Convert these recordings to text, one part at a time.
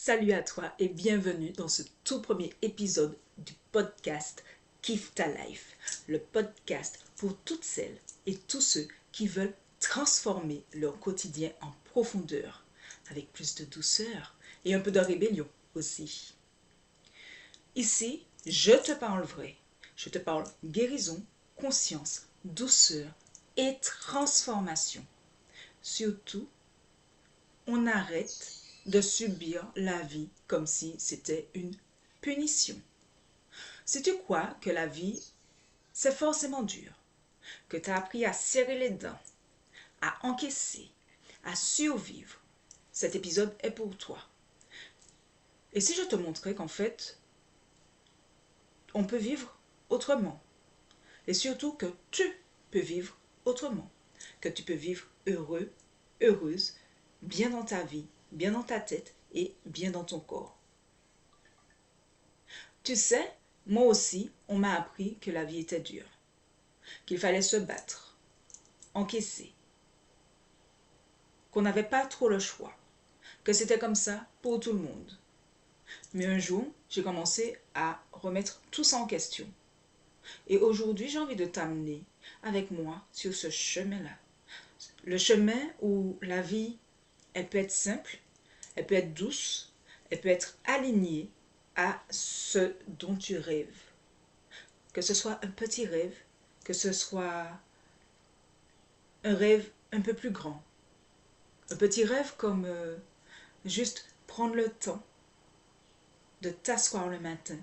Salut à toi et bienvenue dans ce tout premier épisode du podcast Kiffe ta life, le podcast pour toutes celles et tous ceux qui veulent transformer leur quotidien en profondeur, avec plus de douceur et un peu de rébellion aussi. Ici, je te parle vrai, je te parle guérison, conscience, douceur et transformation. Surtout, on arrête de subir la vie comme si c'était une punition. Si tu crois que la vie, c'est forcément dur, que tu as appris à serrer les dents, à encaisser, à survivre, cet épisode est pour toi. Et si je te montrais qu'en fait, on peut vivre autrement, et surtout que tu peux vivre autrement, que tu peux vivre heureux, heureuse, bien dans ta vie, bien dans ta tête et bien dans ton corps. Tu sais, moi aussi, on m'a appris que la vie était dure, qu'il fallait se battre, encaisser, qu'on n'avait pas trop le choix, que c'était comme ça pour tout le monde. Mais un jour, j'ai commencé à remettre tout ça en question. Et aujourd'hui, j'ai envie de t'amener avec moi sur ce chemin-là. Le chemin où la vie, elle peut être simple, elle peut être douce, elle peut être alignée à ce dont tu rêves. Que ce soit un petit rêve, que ce soit un rêve un peu plus grand. Un petit rêve comme juste prendre le temps de t'asseoir le matin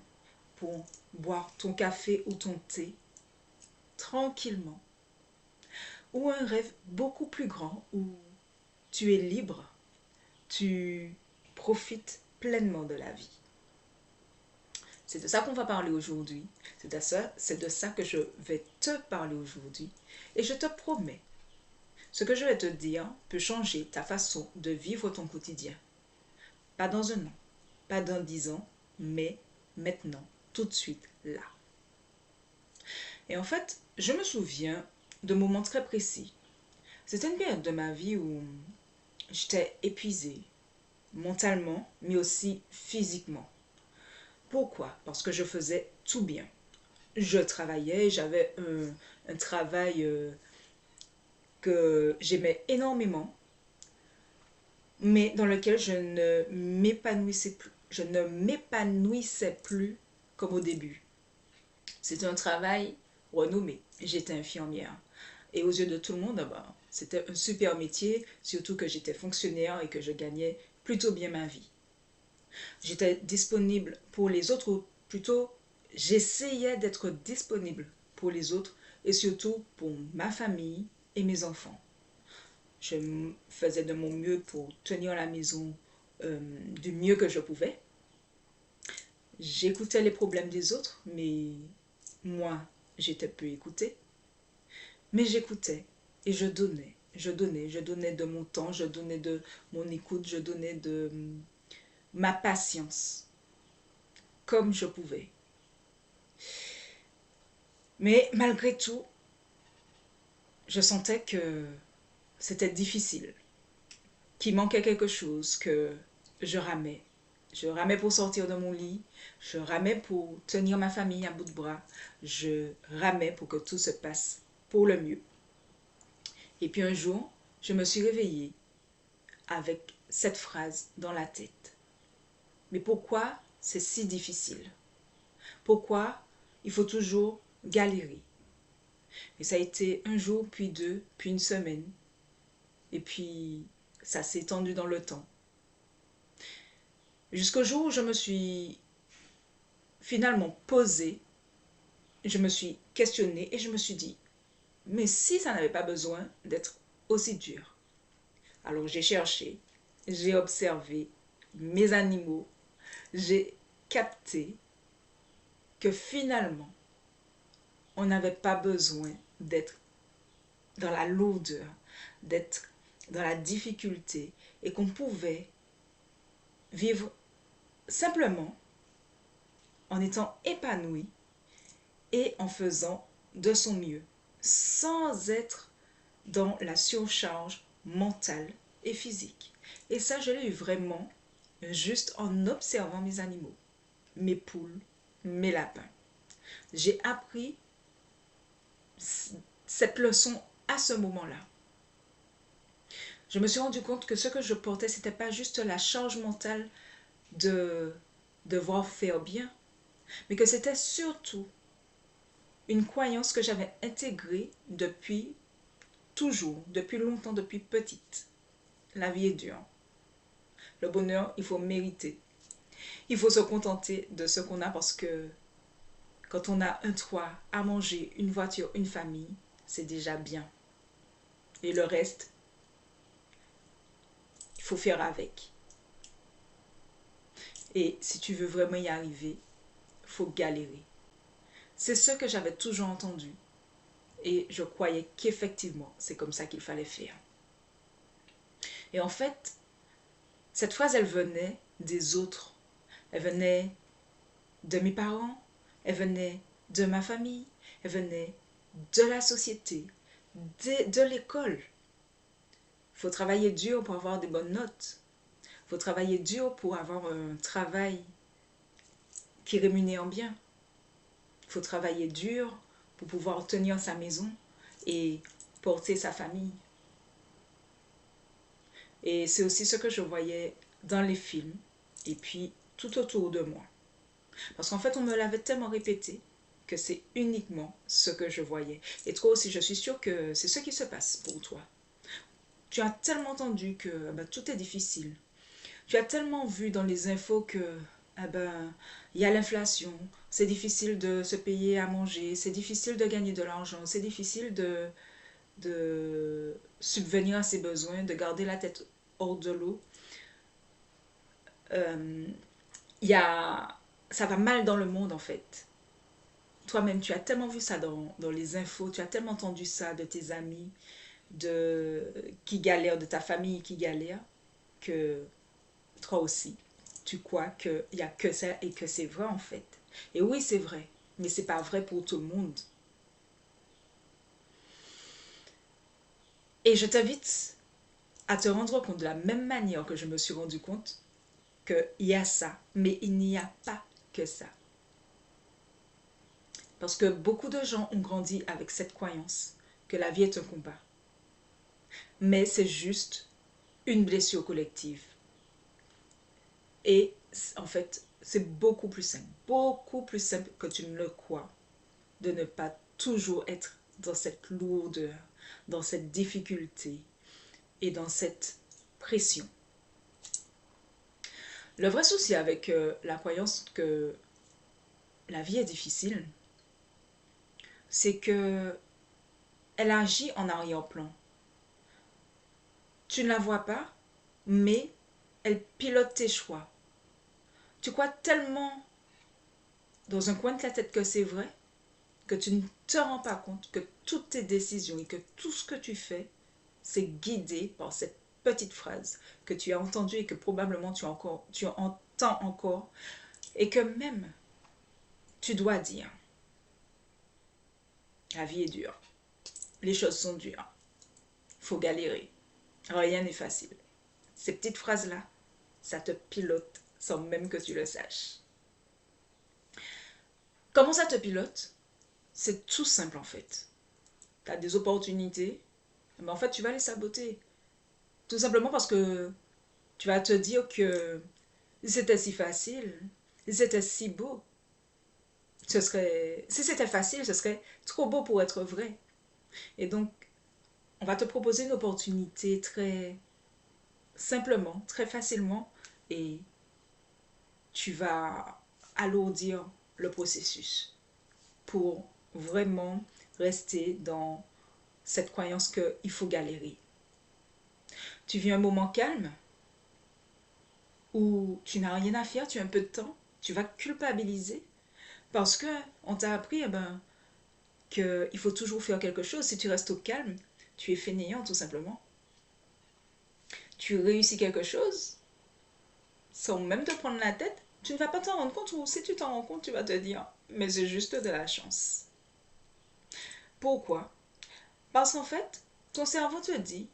pour boire ton café ou ton thé tranquillement. Ou un rêve beaucoup plus grand où tu es libre, tu profites pleinement de la vie. C'est de ça qu'on va parler aujourd'hui. C'est de ça que je vais te parler aujourd'hui. Et je te promets, ce que je vais te dire peut changer ta façon de vivre ton quotidien. Pas dans un an, pas dans 10 ans, mais maintenant, tout de suite, là. Et en fait, je me souviens de moments très précis. C'était une période de ma vie où j'étais épuisée, mentalement, mais aussi physiquement. Pourquoi? Parce que je faisais tout bien. Je travaillais, j'avais un travail que j'aimais énormément, mais dans lequel je ne m'épanouissais plus. Je ne m'épanouissais plus comme au début. C'était un travail renommé. J'étais infirmière. Et aux yeux de tout le monde, c'était un super métier, surtout que j'étais fonctionnaire et que je gagnais plutôt bien ma vie. J'étais disponible pour les autres, ou plutôt j'essayais d'être disponible pour les autres et surtout pour ma famille et mes enfants. Je faisais de mon mieux pour tenir la maison du mieux que je pouvais. J'écoutais les problèmes des autres, mais moi, j'étais peu écoutée. Mais j'écoutais et je donnais. Je donnais de mon temps, je donnais de mon écoute, je donnais de ma patience, comme je pouvais. Mais malgré tout, je sentais que c'était difficile, qu'il manquait quelque chose, que je ramais. Je ramais pour sortir de mon lit, je ramais pour tenir ma famille à bout de bras, je ramais pour que tout se passe pour le mieux. Et puis un jour, je me suis réveillée avec cette phrase dans la tête. Mais pourquoi c'est si difficile? Pourquoi il faut toujours galérer? Et ça a été un jour, puis deux, puis une semaine. Et puis ça s'est étendu dans le temps. Jusqu'au jour où je me suis finalement posée, je me suis questionnée et je me suis dit, mais si ça n'avait pas besoin d'être aussi dur. Alors j'ai cherché, j'ai observé mes animaux, j'ai capté que finalement, on n'avait pas besoin d'être dans la lourdeur, d'être dans la difficulté et qu'on pouvait vivre simplement en étant épanoui et en faisant de son mieux, sans être dans la surcharge mentale et physique. Et ça, je l'ai eu vraiment juste en observant mes animaux, mes poules, mes lapins. J'ai appris cette leçon à ce moment-là. Je me suis rendu compte que ce que je portais, c'était pas juste la charge mentale de devoir faire bien, mais que c'était surtout une croyance que j'avais intégrée depuis toujours, depuis longtemps, depuis petite. La vie est dure. Le bonheur, il faut mériter. Il faut se contenter de ce qu'on a parce que quand on a un toit, à manger, une voiture, une famille, c'est déjà bien. Et le reste, il faut faire avec. Et si tu veux vraiment y arriver, il faut galérer. C'est ce que j'avais toujours entendu. Et je croyais qu'effectivement, c'est comme ça qu'il fallait faire. Et en fait, cette phrase, elle venait des autres. Elle venait de mes parents, elle venait de ma famille, elle venait de la société, de l'école. Il faut travailler dur pour avoir des bonnes notes. Il faut travailler dur pour avoir un travail qui rémunère bien. Il faut travailler dur pour pouvoir tenir sa maison et porter sa famille. Et c'est aussi ce que je voyais dans les films et puis tout autour de moi. Parce qu'en fait, on me l'avait tellement répété que c'est uniquement ce que je voyais. Et toi aussi, je suis sûre que c'est ce qui se passe pour toi. Tu as tellement entendu que tout est difficile. Tu as tellement vu dans les infos que il y a l'inflation, c'est difficile de se payer à manger, c'est difficile de gagner de l'argent, c'est difficile de subvenir à ses besoins, de garder la tête hors de l'eau. Il y a, ça va mal dans le monde en fait. Toi-même, tu as tellement vu ça dans les infos, tu as tellement entendu ça de tes amis, qui galèrent, de ta famille qui galère, que toi aussi, tu crois qu'il n'y a que ça et que c'est vrai en fait. Et oui, c'est vrai, mais c'est pas vrai pour tout le monde. Et je t'invite à te rendre compte de la même manière que je me suis rendu compte qu'il y a ça, mais il n'y a pas que ça. Parce que beaucoup de gens ont grandi avec cette croyance que la vie est un combat. Mais c'est juste une blessure collective. Et en fait, c'est beaucoup plus simple que tu ne le crois, de ne pas toujours être dans cette lourdeur, dans cette difficulté et dans cette pression. Le vrai souci avec la croyance que la vie est difficile, c'est que elle agit en arrière-plan. Tu ne la vois pas, mais elle pilote tes choix. Tu crois tellement dans un coin de ta tête que c'est vrai, que tu ne te rends pas compte que toutes tes décisions et que tout ce que tu fais, c'est guidé par cette petite phrase que tu as entendue et que probablement tu entends encore et que même tu dois dire. La vie est dure. Les choses sont dures. Il faut galérer. Rien n'est facile. Ces petites phrases-là, ça te pilote sans même que tu le saches. Comment ça te pilote? C'est tout simple en fait. Tu as des opportunités, mais en fait tu vas les saboter. Tout simplement parce que tu vas te dire que si c'était si facile, si c'était si beau, si c'était facile, ce serait trop beau pour être vrai. Et donc, on va te proposer une opportunité très simplement, très facilement, et tu vas alourdir le processus pour vraiment rester dans cette croyance qu'il faut galérer. Tu vis un moment calme où tu n'as rien à faire, tu as un peu de temps, tu vas culpabiliser parce qu'on t'a appris qu'il faut toujours faire quelque chose. Si tu restes au calme, tu es fainéant tout simplement. Tu réussis quelque chose sans même te prendre la tête, tu ne vas pas t'en rendre compte ou si tu t'en rends compte, tu vas te dire mais c'est juste de la chance. Pourquoi? Parce qu'en fait, ton cerveau te dit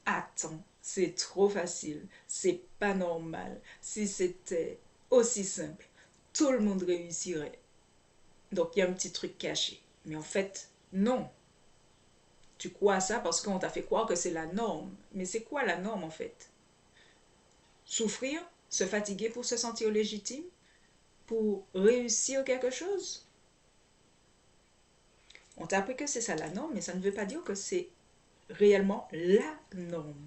attends, C'est trop facile. C'est pas normal. Si c'était aussi simple, tout le monde réussirait. Donc il y a un petit truc caché. Mais en fait, non. Tu crois à ça parce qu'on t'a fait croire que c'est la norme. Mais c'est quoi la norme en fait? Souffrir? Se fatiguer pour se sentir légitime? Pour réussir quelque chose? On t'a appris que c'est ça la norme, mais ça ne veut pas dire que c'est réellement la norme.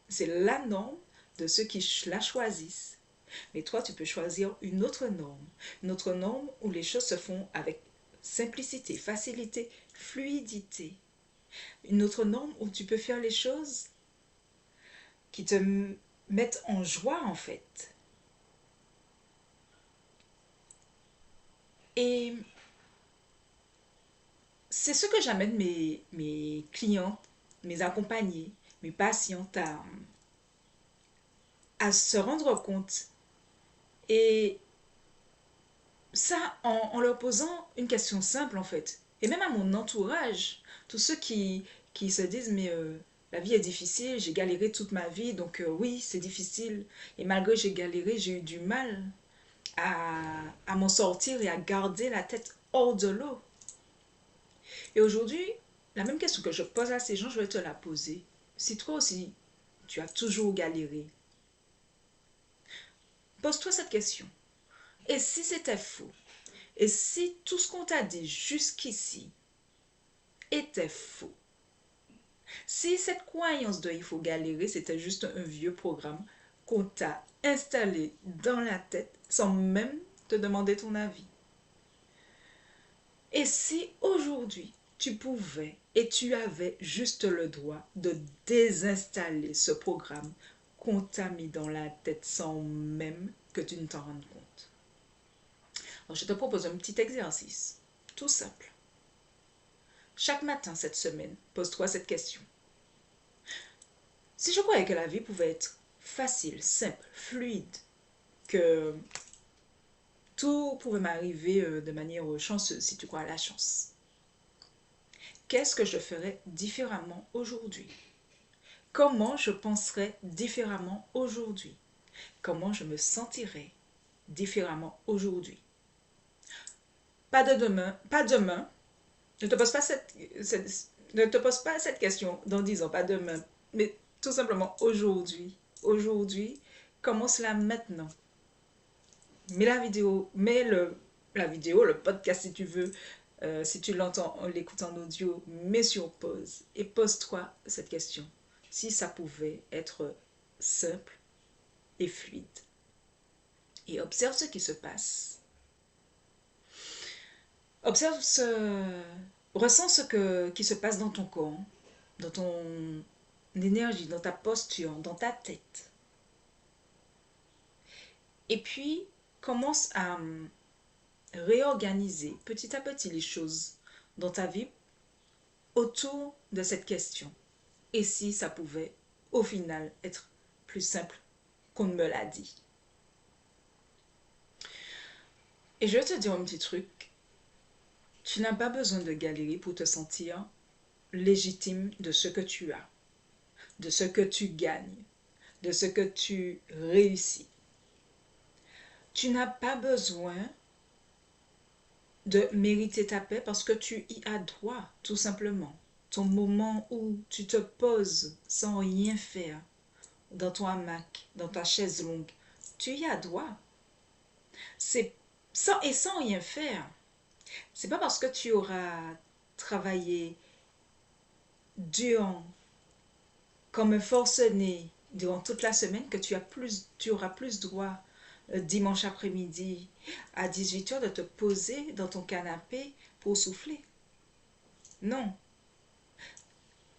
C'est la norme de ceux qui la choisissent. Mais toi, tu peux choisir une autre norme. Une autre norme où les choses se font avec simplicité, facilité, fluidité. Une autre norme où tu peux faire les choses qui te mettent en joie en fait. Et c'est ce que j'amène mes clients, mes accompagnés, mes patientes à se rendre compte. Et ça, en leur posant une question simple en fait. Et même à mon entourage, tous ceux qui se disent mais la vie est difficile, j'ai galéré toute ma vie, donc oui, c'est difficile. Et malgré que j'ai galéré, j'ai eu du mal à m'en sortir et à garder la tête hors de l'eau. Et aujourd'hui, la même question que je pose à ces gens, je vais te la poser. Si toi aussi, tu as toujours galéré, pose-toi cette question. Et si c'était faux? Et si tout ce qu'on t'a dit jusqu'ici était faux? Si cette croyance de il faut galérer, c'était juste un vieux programme qu'on t'a installé dans la tête sans même te demander ton avis. Et si aujourd'hui tu pouvais et tu avais juste le droit de désinstaller ce programme qu'on t'a mis dans la tête sans même que tu ne t'en rendes compte. Alors je te propose un petit exercice, tout simple. Chaque matin cette semaine, pose-toi cette question. Si je croyais que la vie pouvait être facile, simple, fluide, que tout pouvait m'arriver de manière chanceuse, si tu crois à la chance, qu'est-ce que je ferais différemment aujourd'hui? Comment je penserais différemment aujourd'hui? Comment je me sentirais différemment aujourd'hui? Pas de demain, pas demain. Ne te pose pas ne te pose pas cette question dans 10 ans, pas demain, mais tout simplement aujourd'hui. Aujourd'hui, commence-la maintenant. Mets la vidéo, la vidéo, le podcast si tu veux, si tu l'entends, on l'écoute en audio, mets sur pause et pose-toi cette question. Si ça pouvait être simple et fluide. Et observe ce qui se passe. Observe ressens qui se passe dans ton corps, dans ton énergie, dans ta posture, dans ta tête. Et puis, commence à réorganiser petit à petit les choses dans ta vie autour de cette question. Et si ça pouvait, au final, être plus simple qu'on ne me l'a dit. Et je vais te dire un petit truc. Tu n'as pas besoin de galérer pour te sentir légitime de ce que tu as, de ce que tu gagnes, de ce que tu réussis. Tu n'as pas besoin de mériter ta paix parce que tu y as droit, tout simplement. Ton moment où tu te poses sans rien faire, dans ton hamac, dans ta chaise longue, tu y as droit. C'est sans rien faire. C'est pas parce que tu auras travaillé dur comme un forcené durant toute la semaine que tu auras plus droit dimanche après-midi à 18h de te poser dans ton canapé pour souffler. Non.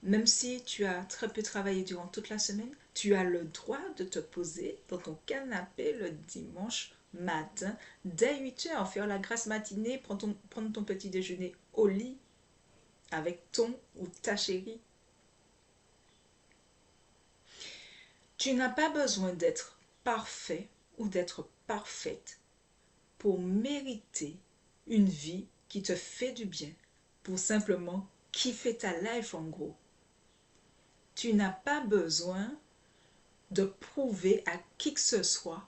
Même si tu as très peu travaillé durant toute la semaine, tu as le droit de te poser dans ton canapé le dimanche matin, dès 8h, faire la grasse matinée, prendre ton petit déjeuner au lit avec ton ou ta chérie. Tu n'as pas besoin d'être parfait ou d'être parfaite pour mériter une vie qui te fait du bien, pour simplement kiffer ta life en gros. Tu n'as pas besoin de prouver à qui que ce soit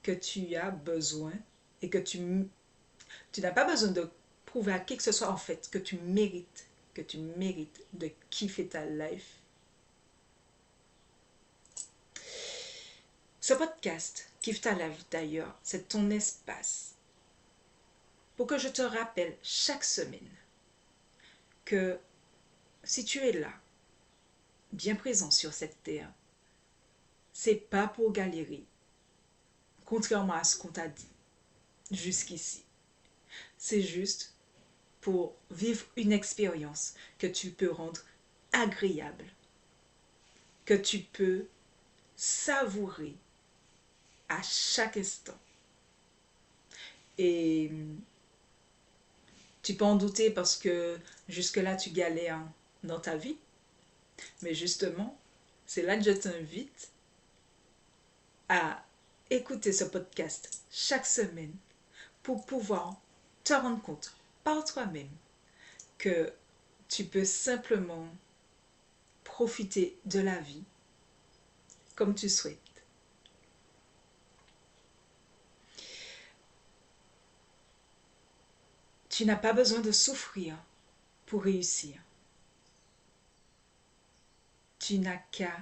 que tu as besoin et que tu n'as pas besoin de prouver à qui que ce soit en fait que tu mérites de kiffer ta life. Ce podcast, Kiffe ta life d'ailleurs, c'est ton espace pour que je te rappelle chaque semaine que si tu es là, bien présent sur cette terre, c'est pas pour galérer, contrairement à ce qu'on t'a dit jusqu'ici. C'est juste pour vivre une expérience que tu peux rendre agréable, que tu peux savourer à chaque instant. Et tu peux en douter parce que jusque-là, tu galères dans ta vie. Mais justement, c'est là que je t'invite à écouter ce podcast chaque semaine pour pouvoir te rendre compte par toi-même que tu peux simplement profiter de la vie comme tu souhaites. Tu n'as pas besoin de souffrir pour réussir. Tu n'as qu'à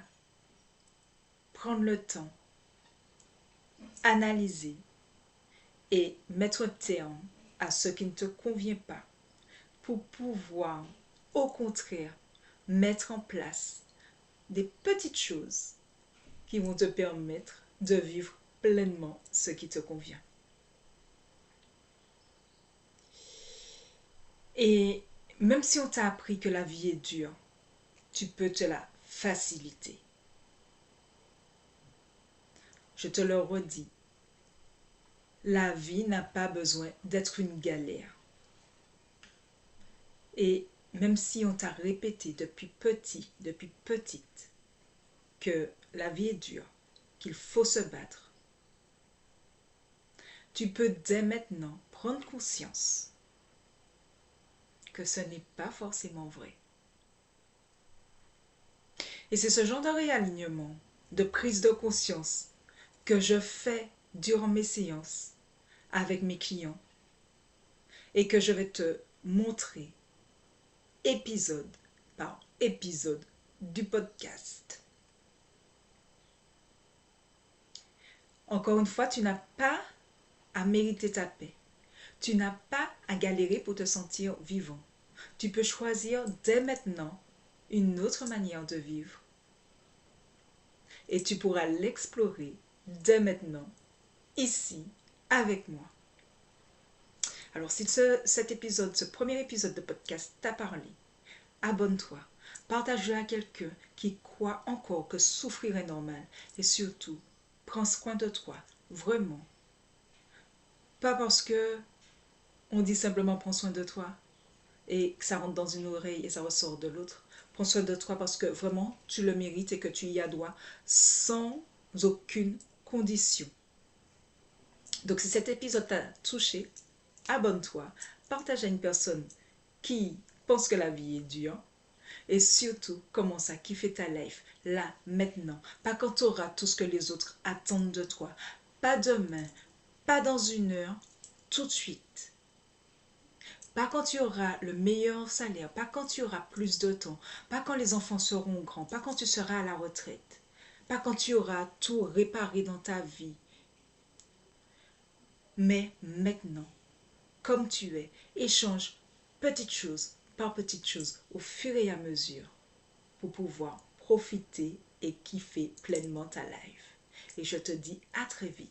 prendre le temps, analyser et mettre un terme à ce qui ne te convient pas pour pouvoir, au contraire, mettre en place des petites choses qui vont te permettre de vivre pleinement ce qui te convient. Et même si on t'a appris que la vie est dure, tu peux te la faciliter. Je te le redis, la vie n'a pas besoin d'être une galère. Et même si on t'a répété depuis petit, depuis petite, que la vie est dure, qu'il faut se battre, tu peux dès maintenant prendre conscience que ce n'est pas forcément vrai. Et c'est ce genre de réalignement, de prise de conscience que je fais durant mes séances avec mes clients et que je vais te montrer épisode par épisode du podcast. Encore une fois, tu n'as pas à mériter ta paix. Tu n'as pas à galérer pour te sentir vivant. Tu peux choisir dès maintenant une autre manière de vivre. Et tu pourras l'explorer dès maintenant, ici, avec moi. Alors, si ce premier épisode de podcast t'a parlé, abonne-toi, partage-le à quelqu'un qui croit encore que souffrir est normal. Et surtout, prends soin de toi, vraiment. Pas parce que on dit simplement prends soin de toi et que ça rentre dans une oreille et ça ressort de l'autre. Prends soin de toi parce que vraiment tu le mérites et que tu y as droit sans aucune condition. Donc si cet épisode t'a touché, abonne-toi, partage à une personne qui pense que la vie est dure et surtout commence à kiffer ta life là, maintenant. Pas quand tu auras tout ce que les autres attendent de toi. Pas demain, pas dans une heure, tout de suite. Pas quand tu auras le meilleur salaire, pas quand tu auras plus de temps, pas quand les enfants seront grands, pas quand tu seras à la retraite, pas quand tu auras tout réparé dans ta vie. Mais maintenant, comme tu es, échange petites choses par petites choses au fur et à mesure pour pouvoir profiter et kiffer pleinement ta life. Et je te dis à très vite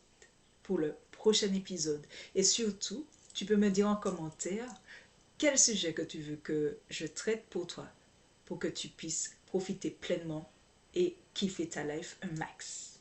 pour le prochain épisode. Et surtout, tu peux me dire en commentaire quel sujet que tu veux que je traite pour toi, pour que tu puisses profiter pleinement et kiffer ta life un max.